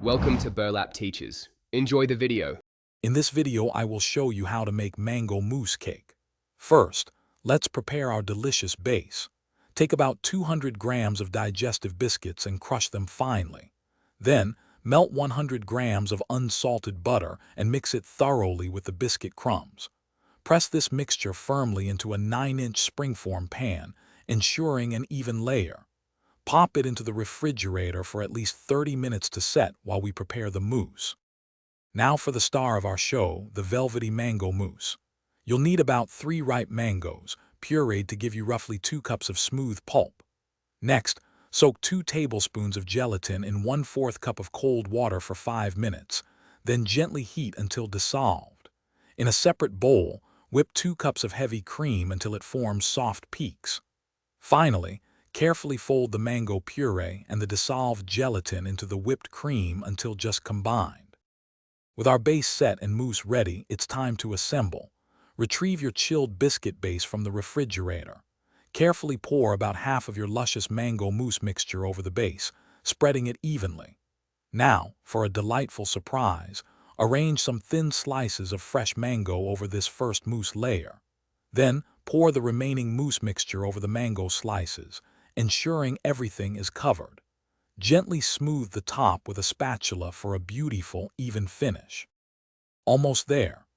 Welcome to Burlap Teachers. Enjoy the video. In this video, I will show you how to make mango mousse cake. First, let's prepare our delicious base. Take about 200 grams of digestive biscuits and crush them finely. Then, melt 100 grams of unsalted butter and mix it thoroughly with the biscuit crumbs. Press this mixture firmly into a 9-inch springform pan, ensuring an even layer. Pop it into the refrigerator for at least 30 minutes to set while we prepare the mousse. Now for the star of our show, the velvety mango mousse. You'll need about 3 ripe mangoes, pureed to give you roughly 2 cups of smooth pulp. Next, soak 2 tablespoons of gelatin in 1/4 cup of cold water for 5 minutes, then gently heat until dissolved. In a separate bowl, whip 2 cups of heavy cream until it forms soft peaks. Finally, carefully fold the mango puree and the dissolved gelatin into the whipped cream until just combined. With our base set and mousse ready, it's time to assemble. Retrieve your chilled biscuit base from the refrigerator. Carefully pour about half of your luscious mango mousse mixture over the base, spreading it evenly. Now, for a delightful surprise, arrange some thin slices of fresh mango over this first mousse layer. Then, pour the remaining mousse mixture over the mango slices, ensuring everything is covered. Gently smooth the top with a spatula for a beautiful, even finish. Almost there.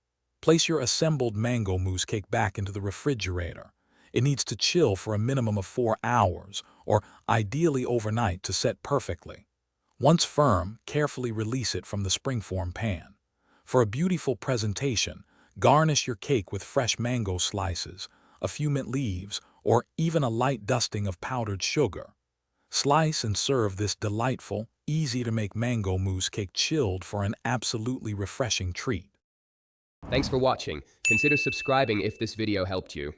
Place your assembled mango mousse cake back into the refrigerator. It needs to chill for a minimum of 4 hours, or ideally overnight to set perfectly. Once firm, carefully release it from the springform pan. For a beautiful presentation, garnish your cake with fresh mango slices, a few mint leaves, or even a light dusting of powdered sugar. Slice and serve this delightful, easy-to-make mango mousse cake chilled for an absolutely refreshing treat. Thanks for watching. Consider subscribing if this video helped you.